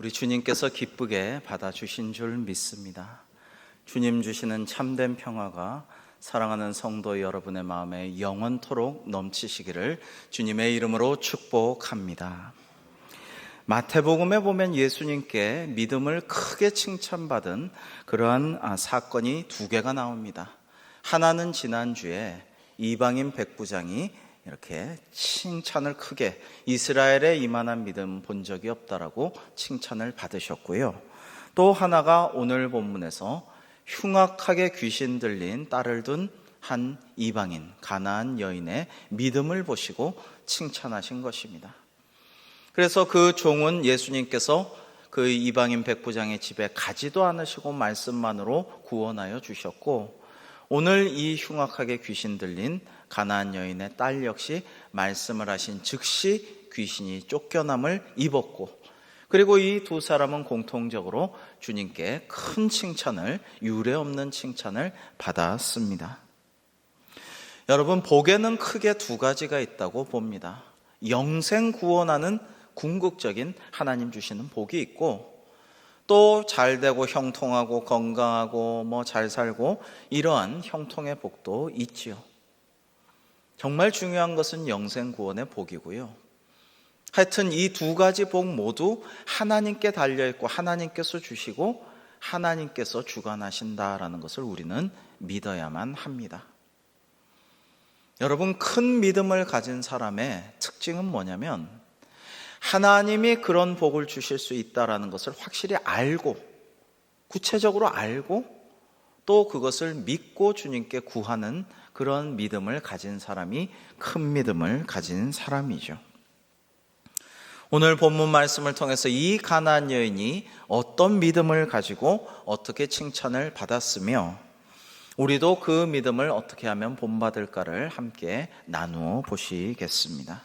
우리 주님께서 기쁘게 받아주신 줄 믿습니다. 주님 주시는 참된 평화가 사랑하는 성도 여러분의 마음에 영원토록 넘치시기를 주님의 이름으로 축복합니다. 마태복음에 보면 예수님께 믿음을 크게 칭찬받은 그러한 사건이 두 개가 나옵니다. 하나는 지난주에 이방인 백부장이 이렇게 칭찬을 크게, 이스라엘에 이만한 믿음 본 적이 없다라고 칭찬을 받으셨고요. 또 하나가 오늘 본문에서 흉악하게 귀신 들린 딸을 둔 한 이방인 가나안 여인의 믿음을 보시고 칭찬하신 것입니다. 그래서 그 종은 예수님께서 그 이방인 백부장의 집에 가지도 않으시고 말씀만으로 구원하여 주셨고, 오늘 이 흉악하게 귀신 들린 가나안 여인의 딸 역시 말씀을 하신 즉시 귀신이 쫓겨남을 입었고, 그리고 이 두 사람은 공통적으로 주님께 큰 칭찬을, 유례없는 칭찬을 받았습니다. 여러분, 복에는 크게 두 가지가 있다고 봅니다. 영생 구원하는 궁극적인 하나님 주시는 복이 있고, 또 잘되고 형통하고 건강하고 잘 살고 이러한 형통의 복도 있지요. 정말 중요한 것은 영생 구원의 복이고요. 하여튼 이 두 가지 복 모두 하나님께 달려있고 하나님께서 주시고 하나님께서 주관하신다라는 것을 우리는 믿어야만 합니다. 여러분, 큰 믿음을 가진 사람의 특징은 뭐냐면 하나님이 그런 복을 주실 수 있다라는 것을 확실히 알고, 구체적으로 알고, 또 그것을 믿고 주님께 구하는 그런 믿음을 가진 사람이 큰 믿음을 가진 사람이죠. 오늘 본문 말씀을 통해서 이 가나안 여인이 어떤 믿음을 가지고 어떻게 칭찬을 받았으며 우리도 그 믿음을 어떻게 하면 본받을까를 함께 나누어 보시겠습니다.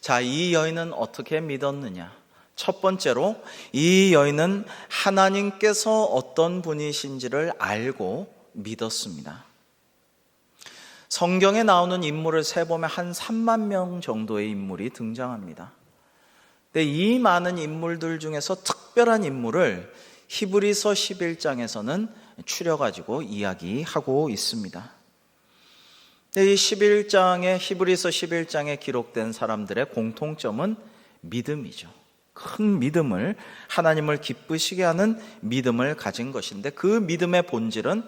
자, 이 여인은 어떻게 믿었느냐? 첫 번째로 이 여인은 하나님께서 어떤 분이신지를 알고 믿었습니다. 성경에 나오는 인물을 세보면 한 3만 명 정도의 인물이 등장합니다. 근데 이 많은 인물들 중에서 특별한 인물을 히브리서 11장에서는 추려가지고 이야기하고 있습니다. 이 히브리서 11장에 기록된 사람들의 공통점은 믿음이죠. 큰 믿음을, 하나님을 기쁘시게 하는 믿음을 가진 것인데, 그 믿음의 본질은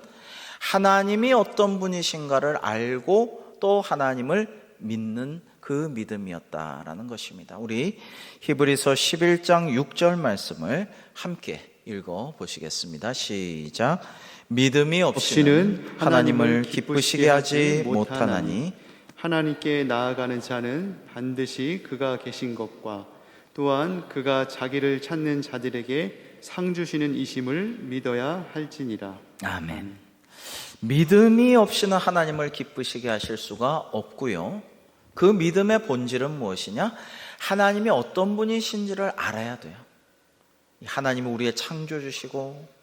하나님이 어떤 분이신가를 알고 또 하나님을 믿는 그 믿음이었다라는 것입니다. 우리 히브리서 11장 6절 말씀을 함께 읽어보시겠습니다. 시작. 믿음이 없이는 하나님을 기쁘시게 하지 못하나니 하나님께 나아가는 자는 반드시 그가 계신 것과 또한 그가 자기를 찾는 자들에게 상 주시는 이심을 믿어야 할지니라. 아멘. 믿음이 없이는 하나님을 기쁘시게 하실 수가 없고요. 그 믿음의 본질은 무엇이냐? 하나님이 어떤 분이신지를 알아야 돼요. 하나님이 우리의 창조주시고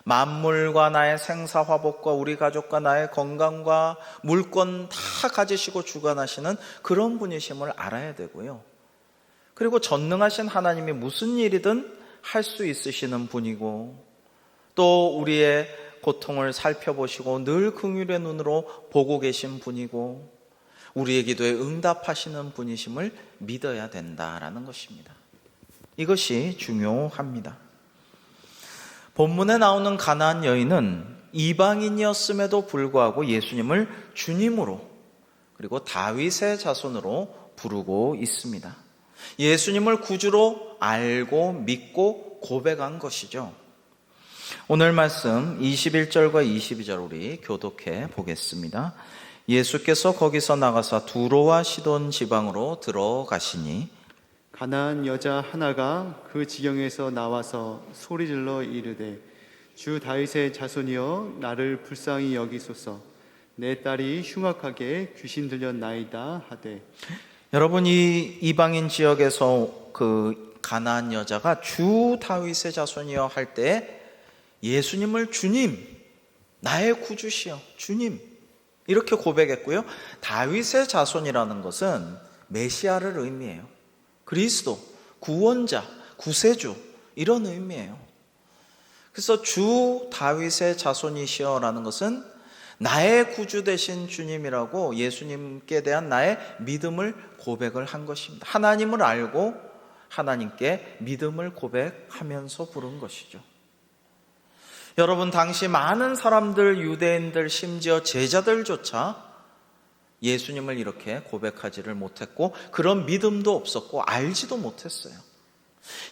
만물과 나의 생사화복과 우리 가족과 나의 건강과 물권 다 가지시고 주관하시는 그런 분이심을 알아야 되고요. 그리고 전능하신 하나님이 무슨 일이든 할 수 있으시는 분이고, 또 우리의 고통을 살펴보시고 늘 긍휼의 눈으로 보고 계신 분이고, 우리의 기도에 응답하시는 분이심을 믿어야 된다라는 것입니다. 이것이 중요합니다. 본문에 나오는 가나안 여인은 이방인이었음에도 불구하고 예수님을 주님으로, 그리고 다윗의 자손으로 부르고 있습니다. 예수님을 구주로 알고 믿고 고백한 것이죠. 오늘 말씀 21절과 22절 우리 교독해 보겠습니다. 예수께서 거기서 나가사 두로와 시돈 지방으로 들어가시니 가나안 여자 하나가 그 지경에서 나와서 소리질러 이르되 주 다윗의 자손이여 나를 불쌍히 여기소서, 내 딸이 흉악하게 귀신 들렸나이다 하되. 여러분, 이 이방인 지역에서 그 가나안 여자가 주 다윗의 자손이여 할 때 예수님을 주님, 나의 구주시여 주님 이렇게 고백했고요. 다윗의 자손이라는 것은 메시아를 의미해요. 그리스도, 구원자, 구세주 이런 의미예요. 그래서 주 다윗의 자손이시여라는 것은 나의 구주 되신 주님이라고 예수님께 대한 나의 믿음을 고백을 한 것입니다. 하나님을 알고 하나님께 믿음을 고백하면서 부른 것이죠. 여러분, 당시 많은 사람들, 유대인들, 심지어 제자들조차 예수님을 이렇게 고백하지를 못했고 그런 믿음도 없었고 알지도 못했어요.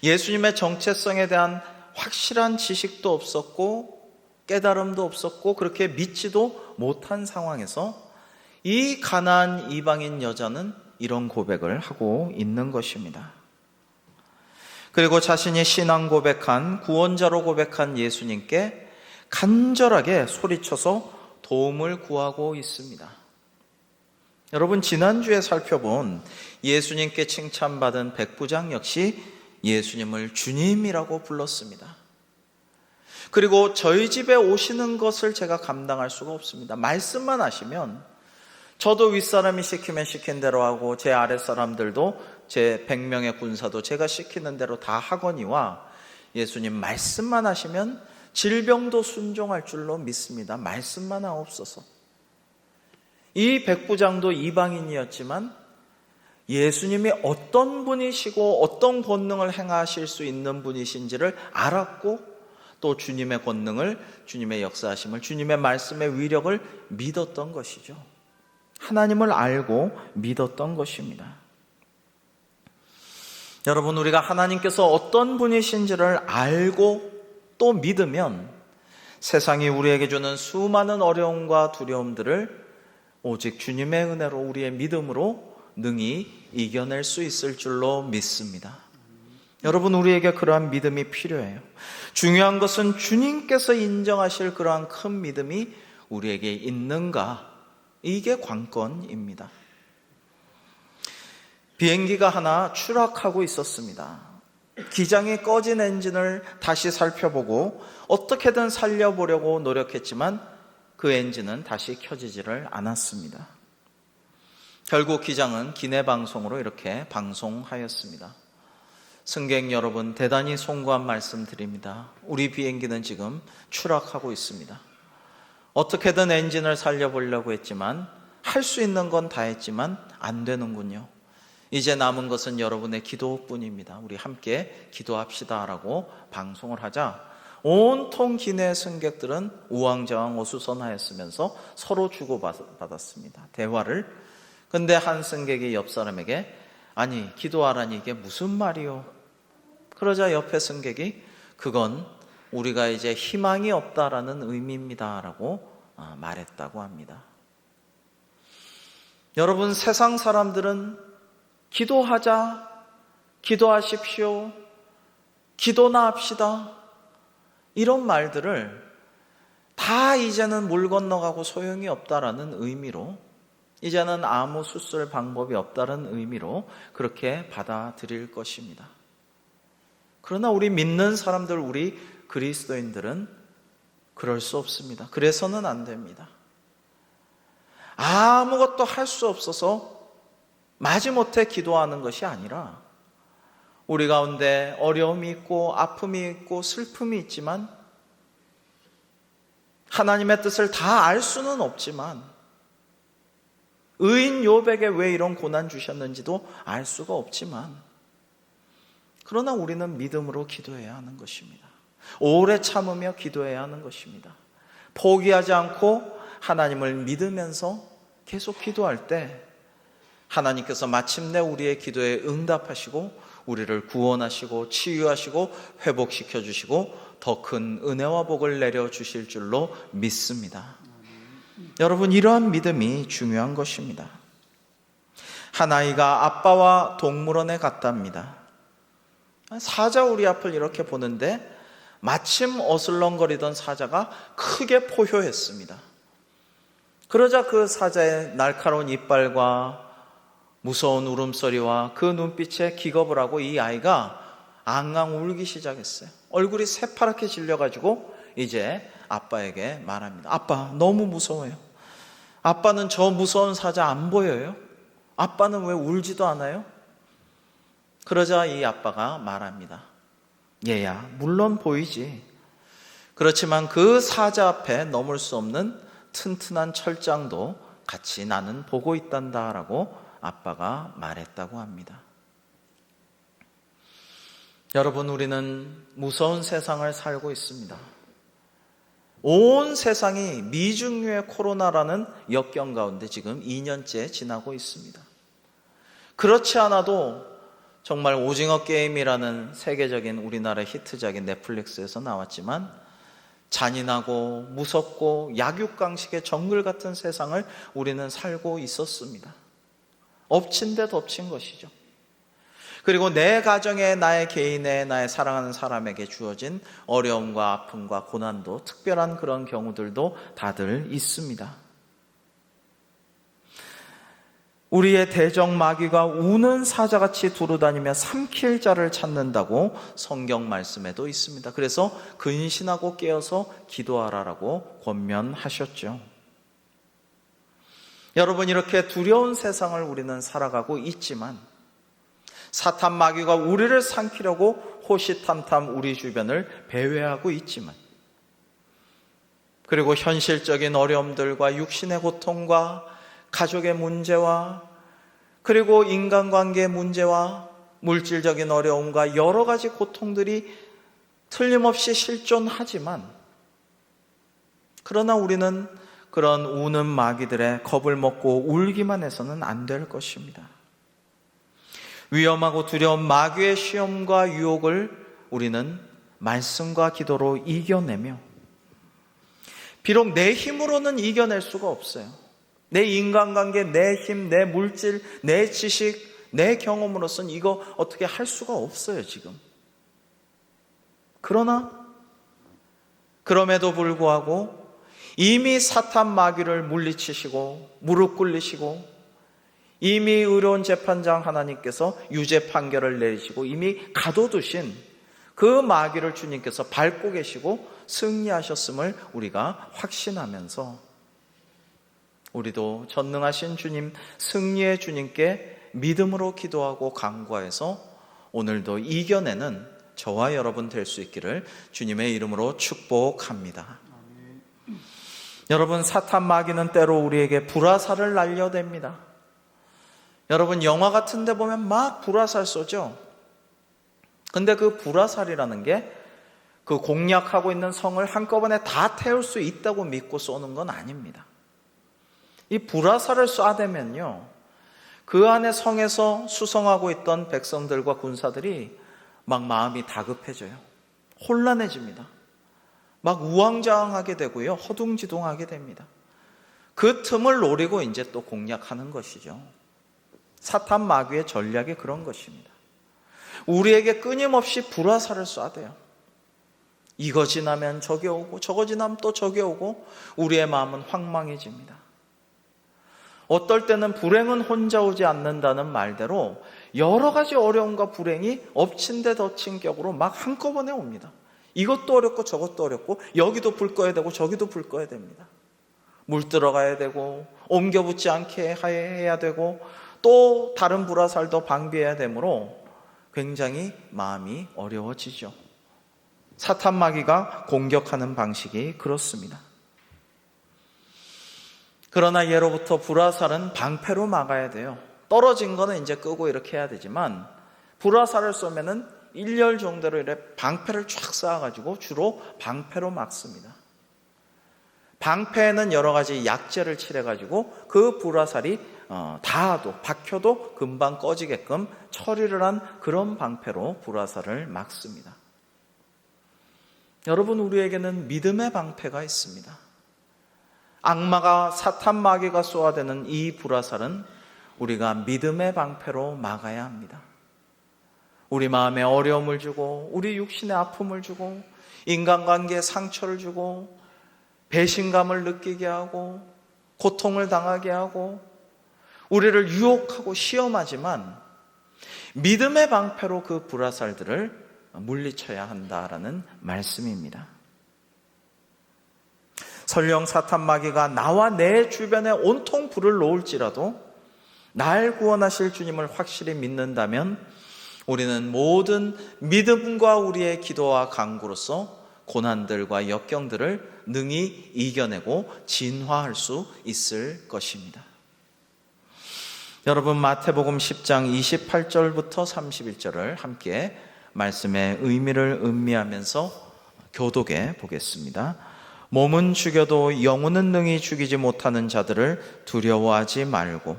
예수님의 정체성에 대한 확실한 지식도 없었고 깨달음도 없었고 그렇게 믿지도 못한 상황에서 이 가나안 이방인 여자는 이런 고백을 하고 있는 것입니다. 그리고 자신이 신앙 고백한, 구원자로 고백한 예수님께 간절하게 소리쳐서 도움을 구하고 있습니다. 여러분, 지난주에 살펴본 예수님께 칭찬받은 백부장 역시 예수님을 주님이라고 불렀습니다. 그리고 저희 집에 오시는 것을 제가 감당할 수가 없습니다. 말씀만 하시면 저도 윗사람이 시키면 시킨 대로 하고 제 아랫사람들도 제 100명의 군사도 제가 시키는 대로 다 하거니와 예수님 말씀만 하시면 질병도 순종할 줄로 믿습니다. 말씀만 하옵소서. 이 백부장도 이방인이었지만 예수님이 어떤 분이시고 어떤 권능을 행하실 수 있는 분이신지를 알았고 또 주님의 권능을, 주님의 역사하심을, 주님의 말씀의 위력을 믿었던 것이죠. 하나님을 알고 믿었던 것입니다. 여러분, 우리가 하나님께서 어떤 분이신지를 알고 또 믿으면 세상이 우리에게 주는 수많은 어려움과 두려움들을 오직 주님의 은혜로 우리의 믿음으로 능히 이겨낼 수 있을 줄로 믿습니다. 여러분, 우리에게 그러한 믿음이 필요해요. 중요한 것은 주님께서 인정하실 그러한 큰 믿음이 우리에게 있는가, 이게 관건입니다. 비행기가 하나 추락하고 있었습니다. 기장이 꺼진 엔진을 다시 살펴보고 어떻게든 살려보려고 노력했지만 그 엔진은 다시 켜지지를 않았습니다. 결국 기장은 기내 방송으로 이렇게 방송하였습니다. 승객 여러분, 대단히 송구한 말씀 드립니다. 우리 비행기는 지금 추락하고 있습니다. 어떻게든 엔진을 살려보려고 했지만 할 수 있는 건 다 했지만 안 되는군요. 이제 남은 것은 여러분의 기도뿐입니다. 우리 함께 기도합시다 라고 방송을 하자 온통 기내 승객들은 우왕좌왕 어수선하였으면서 서로 주고받았습니다. 대화를. 근데 한 승객이 옆 사람에게 아니, 기도하라니 이게 무슨 말이요? 그러자 옆에 승객이 그건 우리가 이제 희망이 없다라는 의미입니다 라고 말했다고 합니다. 여러분, 세상 사람들은 기도하자, 기도하십시오, 기도나 합시다 이런 말들을 다 이제는 물 건너가고 소용이 없다라는 의미로, 이제는 아무 수술 방법이 없다는 의미로 그렇게 받아들일 것입니다. 그러나 우리 믿는 사람들, 우리 그리스도인들은 그럴 수 없습니다. 그래서는 안 됩니다. 아무것도 할 수 없어서 마지못해 기도하는 것이 아니라 우리 가운데 어려움이 있고 아픔이 있고 슬픔이 있지만 하나님의 뜻을 다 알 수는 없지만 의인 욥에게 왜 이런 고난 주셨는지도 알 수가 없지만 그러나 우리는 믿음으로 기도해야 하는 것입니다. 오래 참으며 기도해야 하는 것입니다. 포기하지 않고 하나님을 믿으면서 계속 기도할 때 하나님께서 마침내 우리의 기도에 응답하시고 우리를 구원하시고 치유하시고 회복시켜 주시고 더 큰 은혜와 복을 내려주실 줄로 믿습니다. 여러분, 이러한 믿음이 중요한 것입니다. 한 아이가 아빠와 동물원에 갔답니다. 사자 우리 앞을 이렇게 보는데 마침 어슬렁거리던 사자가 크게 포효했습니다. 그러자 그 사자의 날카로운 이빨과 무서운 울음소리와 그 눈빛에 기겁을 하고 이 아이가 앙앙 울기 시작했어요. 얼굴이 새파랗게 질려가지고 이제 아빠에게 말합니다. 아빠, 너무 무서워요. 아빠는 저 무서운 사자 안 보여요? 아빠는 왜 울지도 않아요? 그러자 이 아빠가 말합니다. 얘야, 물론 보이지. 그렇지만 그 사자 앞에 넘을 수 없는 튼튼한 철장도 같이 나는 보고 있단다라고 아빠가 말했다고 합니다. 여러분, 우리는 무서운 세상을 살고 있습니다. 온 세상이 미중류의 코로나라는 역경 가운데 지금 2년째 지나고 있습니다. 그렇지 않아도 정말 오징어 게임이라는 세계적인 우리나라의 히트작인 넷플릭스에서 나왔지만 잔인하고 무섭고 약육강식의 정글 같은 세상을 우리는 살고 있었습니다. 엎친 데 덮친 것이죠. 그리고 내 가정에, 나의 개인에, 나의 사랑하는 사람에게 주어진 어려움과 아픔과 고난도, 특별한 그런 경우들도 다들 있습니다. 우리의 대적 마귀가 우는 사자같이 두루다니며 삼킬 자를 찾는다고 성경 말씀에도 있습니다. 그래서 근신하고 깨어서 기도하라라고 권면하셨죠. 여러분, 이렇게 두려운 세상을 우리는 살아가고 있지만 사탄 마귀가 우리를 삼키려고 호시탐탐 우리 주변을 배회하고 있지만, 그리고 현실적인 어려움들과 육신의 고통과 가족의 문제와 그리고 인간관계의 문제와 물질적인 어려움과 여러 가지 고통들이 틀림없이 실존하지만, 그러나 우리는 그런 우는 마귀들의 겁을 먹고 울기만 해서는 안 될 것입니다. 위험하고 두려운 마귀의 시험과 유혹을 우리는 말씀과 기도로 이겨내며, 비록 내 힘으로는 이겨낼 수가 없어요. 내 인간관계, 내 힘, 내 물질, 내 지식, 내 경험으로서는 이거 어떻게 할 수가 없어요, 지금. 그러나 그럼에도 불구하고 이미 사탄 마귀를 물리치시고 무릎 꿇리시고 이미 의로운 재판장 하나님께서 유죄 판결을 내리시고 이미 가둬두신 그 마귀를 주님께서 밟고 계시고 승리하셨음을 우리가 확신하면서 우리도 전능하신 주님, 승리의 주님께 믿음으로 기도하고 간구해서 오늘도 이겨내는 저와 여러분 될 수 있기를 주님의 이름으로 축복합니다. 여러분, 사탄 마귀는 때로 우리에게 불화살을 날려댑니다. 여러분, 영화 같은 데 보면 막 불화살 쏘죠. 근데 그 불화살이라는 게 그 공략하고 있는 성을 한꺼번에 다 태울 수 있다고 믿고 쏘는 건 아닙니다. 이 불화살을 쏴대면요, 그 안에 성에서 수성하고 있던 백성들과 군사들이 막 마음이 다급해져요. 혼란해집니다. 막 우왕좌왕하게 되고요, 허둥지둥하게 됩니다. 그 틈을 노리고 이제 또 공략하는 것이죠. 사탄 마귀의 전략이 그런 것입니다. 우리에게 끊임없이 불화살을 쏴대요. 이거 지나면 저게 오고 저거 지나면 또 저게 오고 우리의 마음은 황망해집니다. 어떨 때는 불행은 혼자 오지 않는다는 말대로 여러 가지 어려움과 불행이 엎친 데 덮친 격으로 막 한꺼번에 옵니다. 이것도 어렵고 저것도 어렵고 여기도 불 꺼야 되고 저기도 불 꺼야 됩니다. 물 들어가야 되고 옮겨 붙지 않게 해야 되고 또 다른 불화살도 방비해야 되므로 굉장히 마음이 어려워지죠. 사탄 마귀가 공격하는 방식이 그렇습니다. 그러나 예로부터 불화살은 방패로 막아야 돼요. 떨어진 거는 이제 끄고 이렇게 해야 되지만 불화살을 쏘면은 1열 정도로 이렇게 방패를 쫙 쌓아가지고 주로 방패로 막습니다. 방패에는 여러 가지 약재를 칠해가지고 그 불화살이 닿아도 박혀도 금방 꺼지게끔 처리를 한 그런 방패로 불화살을 막습니다. 여러분, 우리에게는 믿음의 방패가 있습니다. 악마가 사탄 마귀가 쏘아대는 이 불화살은 우리가 믿음의 방패로 막아야 합니다. 우리 마음에 어려움을 주고 우리 육신의 아픔을 주고 인간관계에 상처를 주고 배신감을 느끼게 하고 고통을 당하게 하고 우리를 유혹하고 시험하지만 믿음의 방패로 그 불화살들을 물리쳐야 한다라는 말씀입니다. 설령 사탄 마귀가 나와 내 주변에 온통 불을 놓을지라도 날 구원하실 주님을 확실히 믿는다면 우리는 모든 믿음과 우리의 기도와 간구로서 고난들과 역경들을 능히 이겨내고 진화할 수 있을 것입니다. 여러분, 마태복음 10장 28절부터 31절을 함께 말씀의 의미를 음미하면서 교독해 보겠습니다. 몸은 죽여도 영혼은 능히 죽이지 못하는 자들을 두려워하지 말고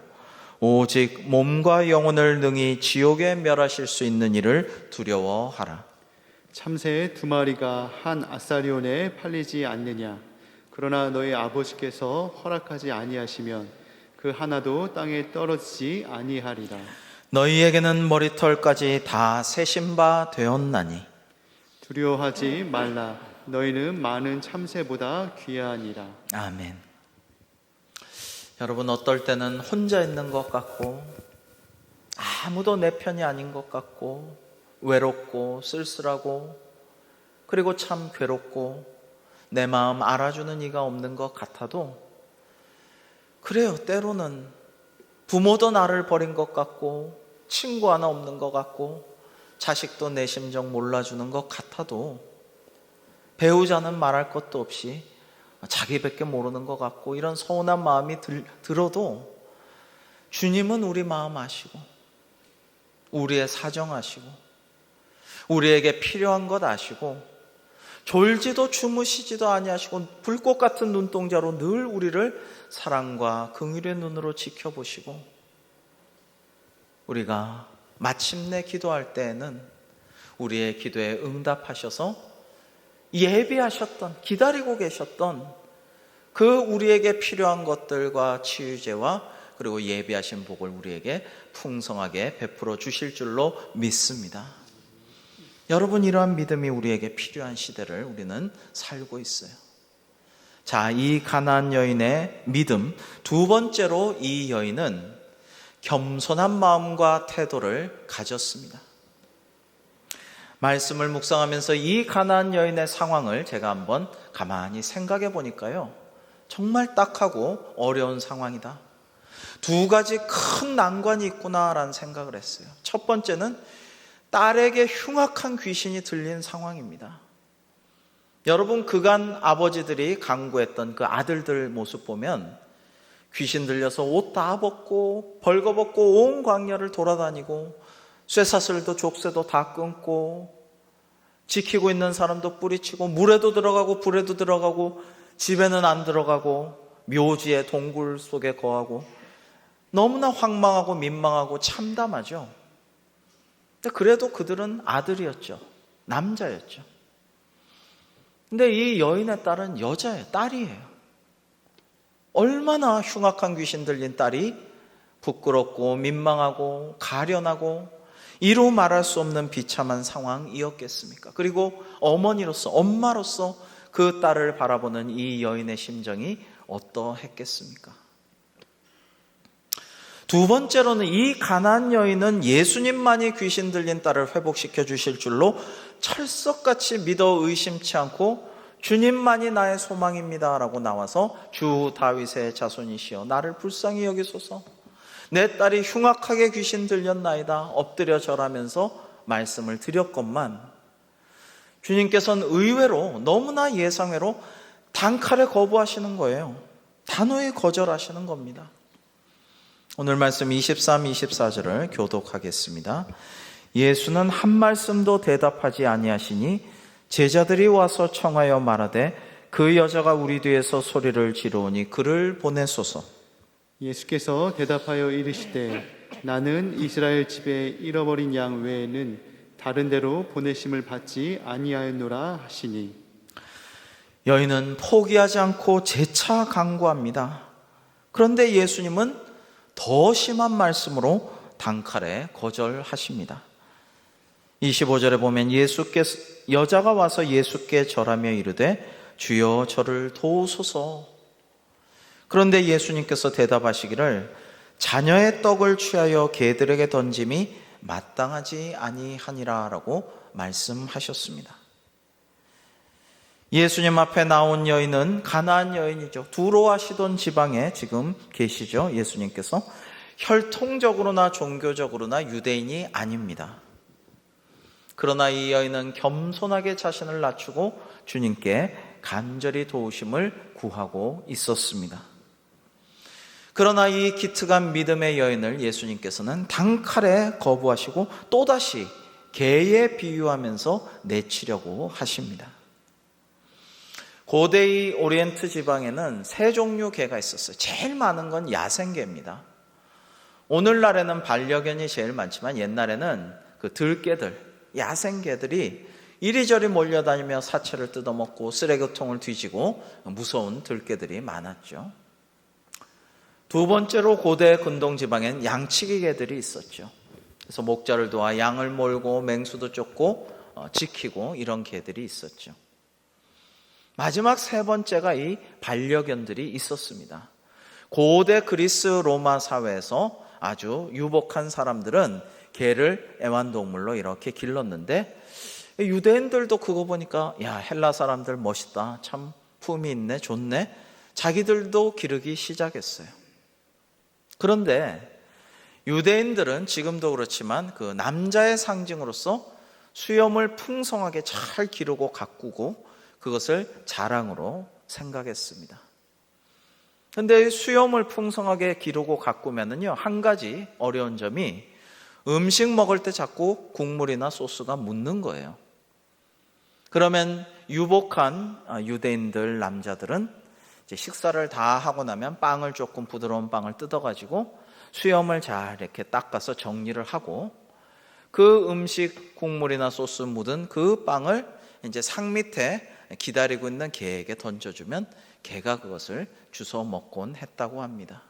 오직 몸과 영혼을 능히 지옥에 멸하실 수 있는 이를 두려워하라. 참새 2마리가 한 아사리온에 팔리지 않느냐? 그러나 너희 아버지께서 허락하지 아니하시면 그 하나도 땅에 떨어지지 아니하리라. 너희에게는 머리털까지 다 세신 바 되었나니 두려워하지 말라. 너희는 많은 참새보다 귀하니라. 아멘. 여러분, 어떨 때는 혼자 있는 것 같고 아무도 내 편이 아닌 것 같고 외롭고 쓸쓸하고 그리고 참 괴롭고 내 마음 알아주는 이가 없는 것 같아도 그래요. 때로는 부모도 나를 버린 것 같고 친구 하나 없는 것 같고 자식도 내 심정 몰라주는 것 같아도 배우자는 말할 것도 없이 자기밖에 모르는 것 같고 이런 서운한 마음이 들어도 주님은 우리 마음 아시고 우리의 사정 아시고 우리에게 필요한 것 아시고 졸지도 주무시지도 아니하시고 불꽃 같은 눈동자로 늘 우리를 사랑과 긍휼의 눈으로 지켜보시고 우리가 마침내 기도할 때에는 우리의 기도에 응답하셔서 예비하셨던, 기다리고 계셨던 그 우리에게 필요한 것들과 치유제와 그리고 예비하신 복을 우리에게 풍성하게 베풀어 주실 줄로 믿습니다. 여러분, 이러한 믿음이 우리에게 필요한 시대를 우리는 살고 있어요. 자, 이 가나안 여인의 믿음, 두 번째로 이 여인은 겸손한 마음과 태도를 가졌습니다. 말씀을 묵상하면서 이 가나안 여인의 상황을 제가 한번 가만히 생각해 보니까요, 정말 딱하고 어려운 상황이다. 두 가지 큰 난관이 있구나라는 생각을 했어요. 첫 번째는 딸에게 흉악한 귀신이 들린 상황입니다. 여러분, 그간 아버지들이 간구했던 그 아들들 모습 보면 귀신 들려서 옷 다 벗고 벌거벗고 온 광야를 돌아다니고 쇠사슬도 족쇄도 다 끊고 지키고 있는 사람도 뿌리치고 물에도 들어가고 불에도 들어가고 집에는 안 들어가고 묘지의 동굴 속에 거하고 너무나 황망하고 민망하고 참담하죠. 근데 그래도 그들은 아들이었죠. 남자였죠. 근데 이 여인의 딸은 여자예요. 딸이에요. 얼마나 흉악한 귀신 들린 딸이 부끄럽고 민망하고 가련하고 이루 말할 수 없는 비참한 상황이었겠습니까? 그리고 어머니로서, 엄마로서 그 딸을 바라보는 이 여인의 심정이 어떠했겠습니까? 두 번째로는 이 가나안 여인은 예수님만이 귀신 들린 딸을 회복시켜 주실 줄로 철석같이 믿어 의심치 않고 주님만이 나의 소망입니다 라고 나와서 주 다윗의 자손이시여 나를 불쌍히 여기소서, 내 딸이 흉악하게 귀신 들렸나이다 엎드려 절하면서 말씀을 드렸건만 주님께서는 의외로 너무나 예상외로 단칼에 거부하시는 거예요. 단호히 거절하시는 겁니다. 오늘 말씀 23, 24절을 교독하겠습니다. 예수는 한 말씀도 대답하지 아니하시니 제자들이 와서 청하여 말하되 그 여자가 우리 뒤에서 소리를 지르오니 그를 보내소서. 예수께서 대답하여 이르시되 나는 이스라엘 집에 잃어버린 양 외에는 다른 데로 보내심을 받지 아니하였노라 하시니. 여인은 포기하지 않고 재차 간구합니다. 그런데 예수님은 더 심한 말씀으로 단칼에 거절하십니다. 25절에 보면 여자가 와서 예수께 절하며 이르되 주여 저를 도우소서. 그런데 예수님께서 대답하시기를 자녀의 떡을 취하여 개들에게 던짐이 마땅하지 아니하니라 라고 말씀하셨습니다. 예수님 앞에 나온 여인은 가나안 여인이죠. 두로와 시돈 지방에 지금 계시죠. 예수님께서 혈통적으로나 종교적으로나 유대인이 아닙니다. 그러나 이 여인은 겸손하게 자신을 낮추고 주님께 간절히 도우심을 구하고 있었습니다. 그러나 이 기특한 믿음의 여인을 예수님께서는 단칼에 거부하시고 또다시 개에 비유하면서 내치려고 하십니다. 고대의 오리엔트 지방에는 세 종류 개가 있었어요. 제일 많은 건 야생개입니다. 오늘날에는 반려견이 제일 많지만 옛날에는 그 들개들, 야생개들이 이리저리 몰려다니며 사체를 뜯어먹고 쓰레기통을 뒤지고 무서운 들개들이 많았죠. 두 번째로 고대 근동 지방엔 양치기 개들이 있었죠. 그래서 목자를 도와 양을 몰고 맹수도 쫓고 지키고 이런 개들이 있었죠. 마지막 세 번째가 이 반려견들이 있었습니다. 고대 그리스 로마 사회에서 아주 유복한 사람들은 개를 애완동물로 이렇게 길렀는데 유대인들도 그거 보니까 야, 헬라 사람들 멋있다, 참 품이 있네, 좋네, 자기들도 기르기 시작했어요. 그런데 유대인들은 지금도 그렇지만 그 남자의 상징으로서 수염을 풍성하게 잘 기르고 가꾸고 그것을 자랑으로 생각했습니다. 그런데 수염을 풍성하게 기르고 가꾸면은요, 한 가지 어려운 점이 음식 먹을 때 자꾸 국물이나 소스가 묻는 거예요. 그러면 유복한 유대인들 남자들은 이제 식사를 다 하고 나면 빵을 조금 부드러운 빵을 뜯어가지고 수염을 잘 이렇게 닦아서 정리를 하고 그 음식 국물이나 소스 묻은 그 빵을 이제 상 밑에 기다리고 있는 개에게 던져주면 개가 그것을 주워 먹곤 했다고 합니다.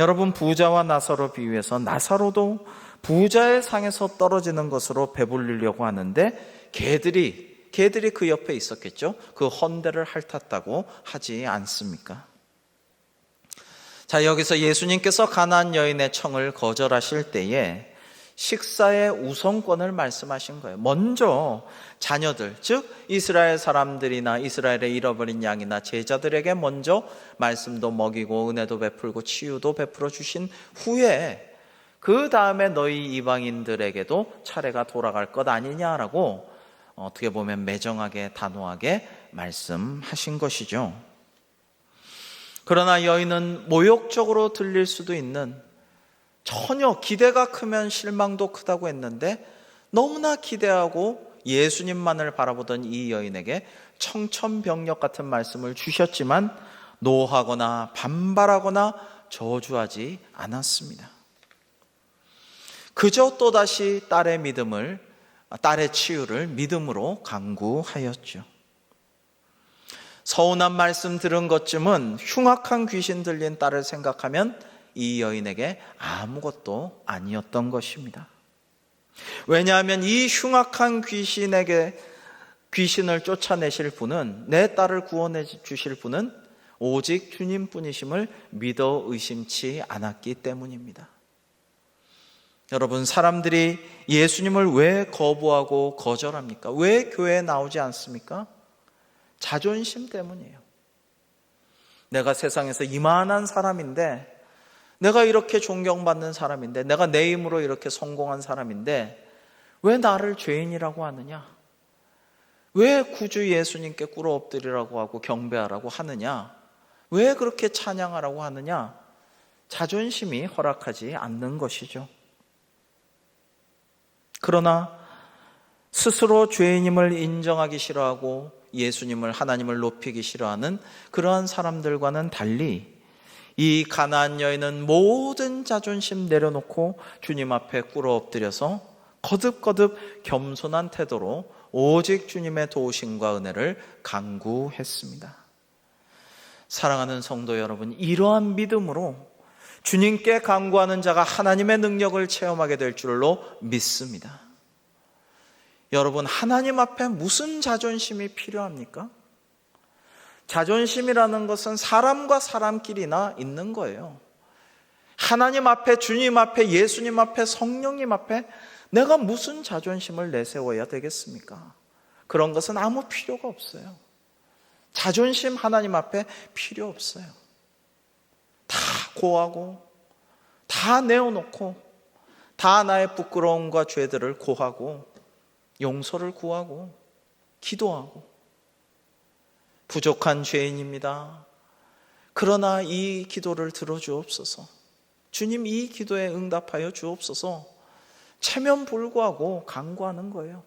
여러분, 부자와 나사로 비유해서 나사로도 부자의 상에서 떨어지는 것으로 배불리려고 하는데 개들이 그 옆에 있었겠죠. 그 헌대를 핥았다고 하지 않습니까? 자, 여기서 예수님께서 가나안 여인의 청을 거절하실 때에 식사의 우선권을 말씀하신 거예요. 먼저 자녀들, 즉 이스라엘 사람들이나 이스라엘의 잃어버린 양이나 제자들에게 먼저 말씀도 먹이고 은혜도 베풀고 치유도 베풀어 주신 후에 그 다음에 너희 이방인들에게도 차례가 돌아갈 것 아니냐라고 어떻게 보면 매정하게 단호하게 말씀하신 것이죠. 그러나 여인은 모욕적으로 들릴 수도 있는, 전혀 기대가 크면 실망도 크다고 했는데 너무나 기대하고 예수님만을 바라보던 이 여인에게 청천벽력 같은 말씀을 주셨지만 노하거나 반발하거나 저주하지 않았습니다. 그저 또다시 딸의 치유를 믿음으로 강구하였죠. 서운한 말씀 들은 것쯤은 흉악한 귀신 들린 딸을 생각하면 이 여인에게 아무것도 아니었던 것입니다. 왜냐하면 이 흉악한 귀신을 쫓아내실 분은, 내 딸을 구원해 주실 분은 오직 주님뿐이심을 믿어 의심치 않았기 때문입니다. 여러분, 사람들이 예수님을 왜 거부하고 거절합니까? 왜 교회에 나오지 않습니까? 자존심 때문이에요. 내가 세상에서 이만한 사람인데, 내가 이렇게 존경받는 사람인데, 내가 내 힘으로 이렇게 성공한 사람인데 왜 나를 죄인이라고 하느냐? 왜 구주 예수님께 꿇어 엎드리라고 하고 경배하라고 하느냐? 왜 그렇게 찬양하라고 하느냐? 자존심이 허락하지 않는 것이죠. 그러나 스스로 죄인임을 인정하기 싫어하고 예수님을, 하나님을 높이기 싫어하는 그러한 사람들과는 달리 이 가나안 여인은 모든 자존심 내려놓고 주님 앞에 꿇어 엎드려서 거듭거듭 겸손한 태도로 오직 주님의 도우심과 은혜를 간구했습니다. 사랑하는 성도 여러분, 이러한 믿음으로 주님께 간구하는 자가 하나님의 능력을 체험하게 될 줄로 믿습니다. 여러분, 하나님 앞에 무슨 자존심이 필요합니까? 자존심이라는 것은 사람과 사람끼리나 있는 거예요. 하나님 앞에, 주님 앞에, 예수님 앞에, 성령님 앞에 내가 무슨 자존심을 내세워야 되겠습니까? 그런 것은 아무 필요가 없어요. 자존심 하나님 앞에 필요 없어요. 다 고하고 다 내어놓고 다 나의 부끄러움과 죄들을 고하고 용서를 구하고 기도하고 부족한 죄인입니다. 그러나 이 기도를 들어주옵소서. 주님, 이 기도에 응답하여 주옵소서. 체면불구하고 간구하는 거예요.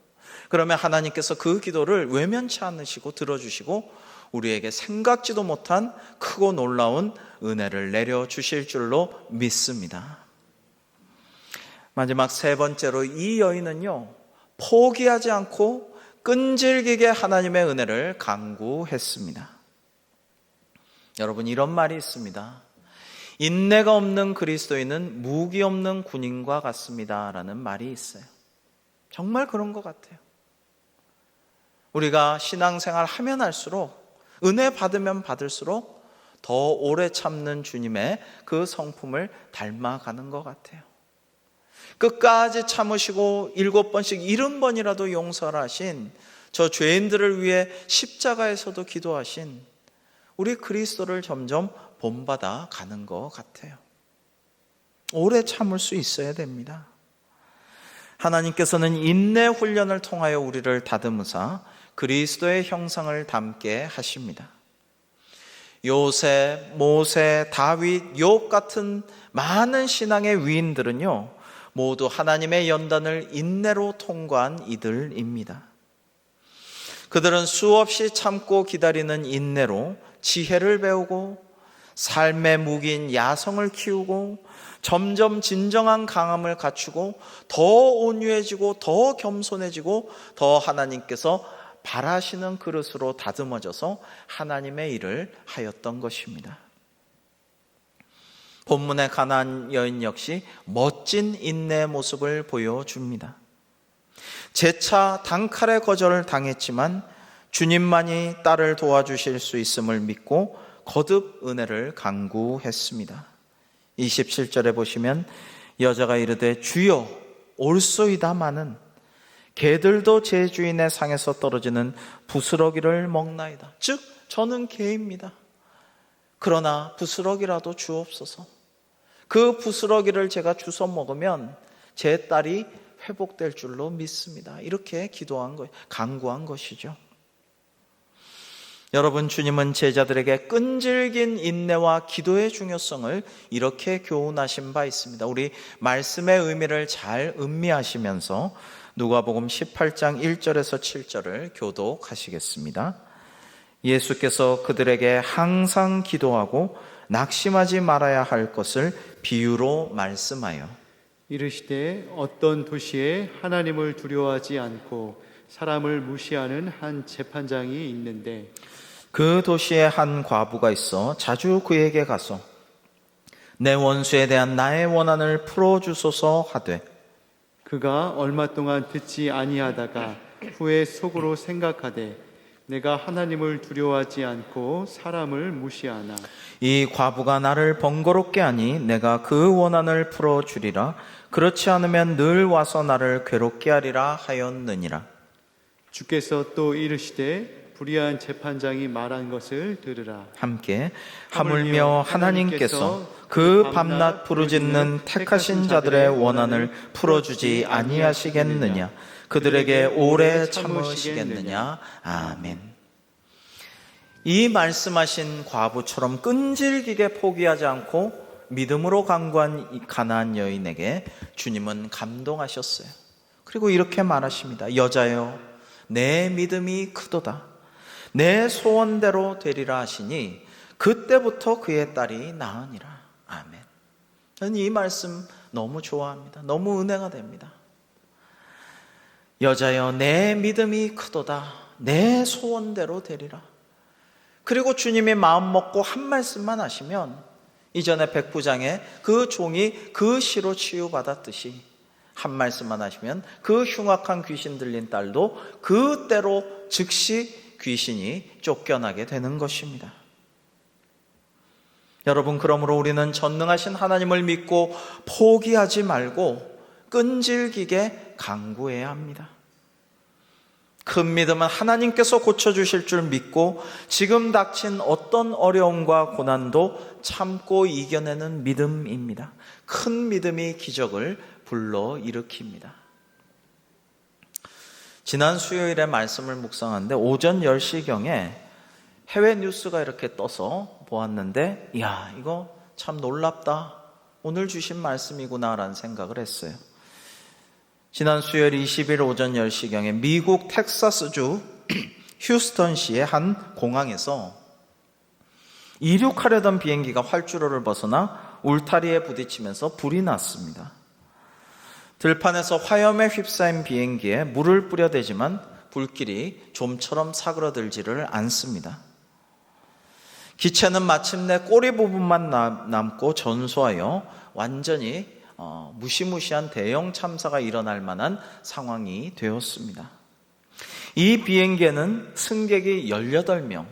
그러면 하나님께서 그 기도를 외면치 않으시고 들어주시고 우리에게 생각지도 못한 크고 놀라운 은혜를 내려주실 줄로 믿습니다. 마지막 세 번째로 이 여인은요, 포기하지 않고 끈질기게 하나님의 은혜를 간구했습니다. 여러분, 이런 말이 있습니다. 인내가 없는 그리스도인은 무기 없는 군인과 같습니다 라는 말이 있어요. 정말 그런 것 같아요. 우리가 신앙생활 하면 할수록, 은혜 받으면 받을수록 더 오래 참는 주님의 그 성품을 닮아가는 것 같아요. 끝까지 참으시고 7번씩 70번이라도 용서를 하신 저 죄인들을 위해 십자가에서도 기도하신 우리 그리스도를 점점 본받아 가는 것 같아요. 오래 참을 수 있어야 됩니다. 하나님께서는 인내 훈련을 통하여 우리를 다듬으사 그리스도의 형상을 닮게 하십니다. 요셉, 모세, 다윗, 욥 같은 많은 신앙의 위인들은요, 모두 하나님의 연단을 인내로 통과한 이들입니다. 그들은 수없이 참고 기다리는 인내로 지혜를 배우고 삶의 무기인 야성을 키우고 점점 진정한 강함을 갖추고 더 온유해지고 더 겸손해지고 더 하나님께서 바라시는 그릇으로 다듬어져서 하나님의 일을 하였던 것입니다. 본문의 가나안 여인 역시 멋진 인내의 모습을 보여줍니다. 재차 단칼에 거절을 당했지만 주님만이 딸을 도와주실 수 있음을 믿고 거듭 은혜를 간구했습니다. 27절에 보시면 여자가 이르되 주여 올소이다마는 개들도 제 주인의 상에서 떨어지는 부스러기를 먹나이다. 즉 저는 개입니다. 그러나 부스러기라도 주옵소서. 그 부스러기를 제가 주워 먹으면 제 딸이 회복될 줄로 믿습니다. 이렇게 기도한 것, 간구한 것이죠. 여러분, 주님은 제자들에게 끈질긴 인내와 기도의 중요성을 이렇게 교훈하신 바 있습니다. 우리 말씀의 의미를 잘 음미하시면서 누가복음 18장 1절에서 7절을 교독하시겠습니다. 예수께서 그들에게 항상 기도하고 낙심하지 말아야 할 것을 비유로 말씀하여 이르시되 어떤 도시에 하나님을 두려워하지 않고 사람을 무시하는 한 재판장이 있는데 그 도시에 한 과부가 있어 자주 그에게 가서 내 원수에 대한 나의 원한을 풀어주소서 하되 그가 얼마 동안 듣지 아니하다가 후에 속으로 생각하되 내가 하나님을 두려워하지 않고 사람을 무시하나 이 과부가 나를 번거롭게 하니 내가 그 원한을 풀어주리라. 그렇지 않으면 늘 와서 나를 괴롭게 하리라 하였느니라. 주께서 또 이르시되 불의한 재판장이 말한 것을 들으라. 함께 하물며 하나님께서 그 밤낮 부르짖는 택하신 자들의 원한을 풀어주지 아니하시겠느냐. 그들에게 오래 참으시겠느냐. 아멘. 이 말씀하신 과부처럼 끈질기게 포기하지 않고 믿음으로 간구한 이 가나안 여인에게 주님은 감동하셨어요. 그리고 이렇게 말하십니다. 여자여, 내 믿음이 크도다. 내 소원대로 되리라 하시니 그때부터 그의 딸이 나으니라. 아멘. 저는 이 말씀 너무 좋아합니다. 너무 은혜가 됩니다. 여자여, 내 믿음이 크도다. 내 소원대로 되리라. 그리고 주님이 마음 먹고 한 말씀만 하시면 이전에 백부장의 그 종이 그 시로 치유받았듯이 한 말씀만 하시면 그 흉악한 귀신 들린 딸도 그때로 즉시 귀신이 쫓겨나게 되는 것입니다. 여러분, 그러므로 우리는 전능하신 하나님을 믿고 포기하지 말고 끈질기게 간구해야 합니다. 큰 믿음은 하나님께서 고쳐주실 줄 믿고 지금 닥친 어떤 어려움과 고난도 참고 이겨내는 믿음입니다. 큰 믿음이 기적을 불러일으킵니다. 지난 수요일에 말씀을 묵상하는데 오전 10시경에 해외 뉴스가 이렇게 떠서 보았는데 이야, 이거 참 놀랍다, 오늘 주신 말씀이구나라는 생각을 했어요. 지난 수요일 20일 오전 10시경에 미국 텍사스주 휴스턴시의 한 공항에서 이륙하려던 비행기가 활주로를 벗어나 울타리에 부딪히면서 불이 났습니다. 들판에서 화염에 휩싸인 비행기에 물을 뿌려대지만 불길이 좀처럼 사그러들지를 않습니다. 기체는 마침내 꼬리 부분만 남고 전소하여 완전히 무시무시한 대형 참사가 일어날 만한 상황이 되었습니다. 이 비행기에는 승객이 18명,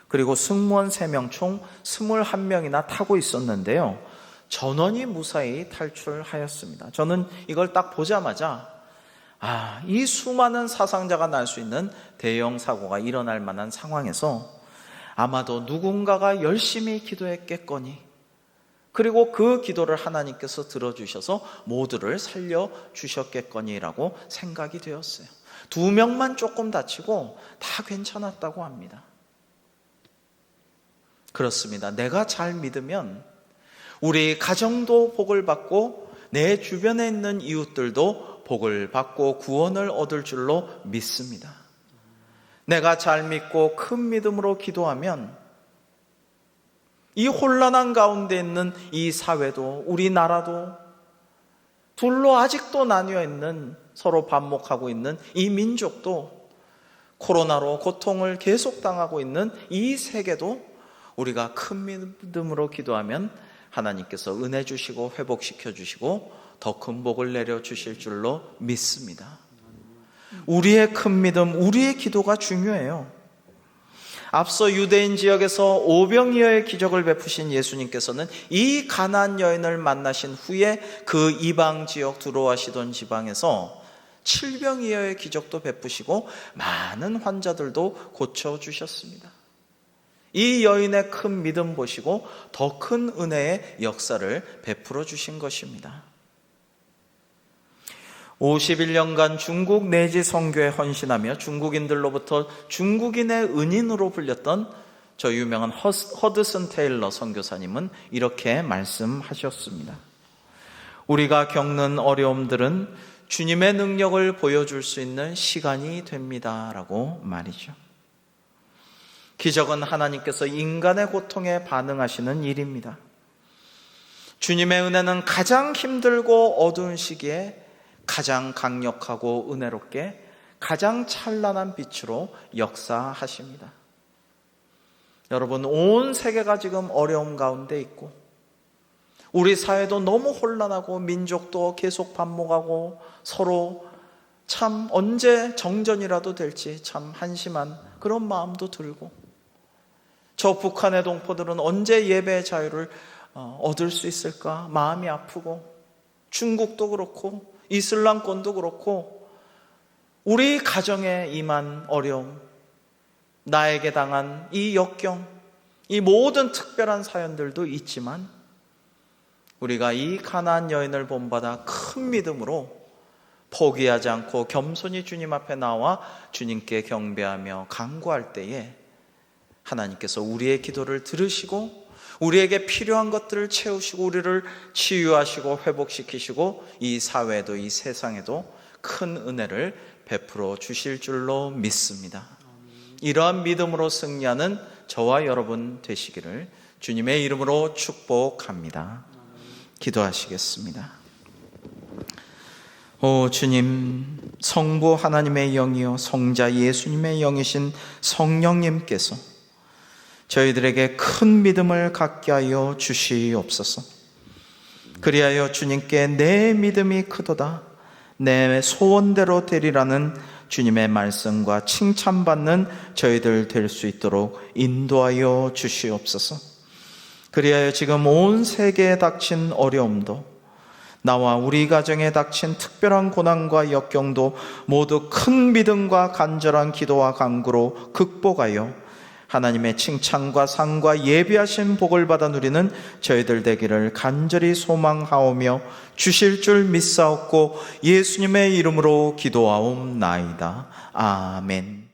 그리고 승무원 3명, 총 21명이나 타고 있었는데요. 전원이 무사히 탈출하였습니다. 저는 이걸 딱 보자마자 이 수많은 사상자가 날 수 있는 대형 사고가 일어날 만한 상황에서 아마도 누군가가 열심히 기도했겠거니, 그리고 그 기도를 하나님께서 들어주셔서 모두를 살려주셨겠거니라고 생각이 되었어요. 2명만 조금 다치고 다 괜찮았다고 합니다. 그렇습니다. 내가 잘 믿으면 우리 가정도 복을 받고 내 주변에 있는 이웃들도 복을 받고 구원을 얻을 줄로 믿습니다. 내가 잘 믿고 큰 믿음으로 기도하면 이 혼란한 가운데 있는 이 사회도, 우리나라도, 둘로 아직도 나뉘어 있는, 서로 반목하고 있는 이 민족도, 코로나로 고통을 계속 당하고 있는 이 세계도 우리가 큰 믿음으로 기도하면 하나님께서 은혜 주시고 회복시켜 주시고 더 큰 복을 내려 주실 줄로 믿습니다. 우리의 큰 믿음, 우리의 기도가 중요해요. 앞서 유대인 지역에서 오병이어의 기적을 베푸신 예수님께서는 이 가나안 여인을 만나신 후에 그 이방 지역 두로아시돈 지방에서 칠병이어의 기적도 베푸시고 많은 환자들도 고쳐주셨습니다. 이 여인의 큰 믿음 보시고 더 큰 은혜의 역사를 베풀어 주신 것입니다. 51년간 중국 내지 선교에 헌신하며 중국인들로부터 중국인의 은인으로 불렸던 저 유명한 허드슨 테일러 선교사님은 이렇게 말씀하셨습니다. 우리가 겪는 어려움들은 주님의 능력을 보여줄 수 있는 시간이 됩니다 라고 말이죠. 기적은 하나님께서 인간의 고통에 반응하시는 일입니다. 주님의 은혜는 가장 힘들고 어두운 시기에 가장 강력하고 은혜롭게 가장 찬란한 빛으로 역사하십니다. 여러분, 온 세계가 지금 어려움 가운데 있고 우리 사회도 너무 혼란하고 민족도 계속 반목하고 서로 참 언제 정전이라도 될지 참 한심한 그런 마음도 들고, 저 북한의 동포들은 언제 예배의 자유를 얻을 수 있을까 마음이 아프고, 중국도 그렇고 이슬람권도 그렇고 우리 가정에 임한 어려움, 나에게 당한 이 역경, 이 모든 특별한 사연들도 있지만 우리가 이 가나안 여인을 본받아 큰 믿음으로 포기하지 않고 겸손히 주님 앞에 나와 주님께 경배하며 간구할 때에 하나님께서 우리의 기도를 들으시고 우리에게 필요한 것들을 채우시고 우리를 치유하시고 회복시키시고 이 사회도 이 세상에도 큰 은혜를 베풀어 주실 줄로 믿습니다. 이러한 믿음으로 승리하는 저와 여러분 되시기를 주님의 이름으로 축복합니다. 기도하시겠습니다. 오 주님, 성부 하나님의 영이요 성자 예수님의 영이신 성령님께서 저희들에게 큰 믿음을 갖게 하여 주시옵소서. 그리하여 주님께 내 믿음이 크도다, 내 소원대로 되리라는 주님의 말씀과 칭찬받는 저희들 될 수 있도록 인도하여 주시옵소서. 그리하여 지금 온 세계에 닥친 어려움도 나와 우리 가정에 닥친 특별한 고난과 역경도 모두 큰 믿음과 간절한 기도와 간구로 극복하여 하나님의 칭찬과 상과 예비하신 복을 받아 누리는 저희들 되기를 간절히 소망하오며 주실 줄 믿사옵고 예수님의 이름으로 기도하옵나이다. 아멘.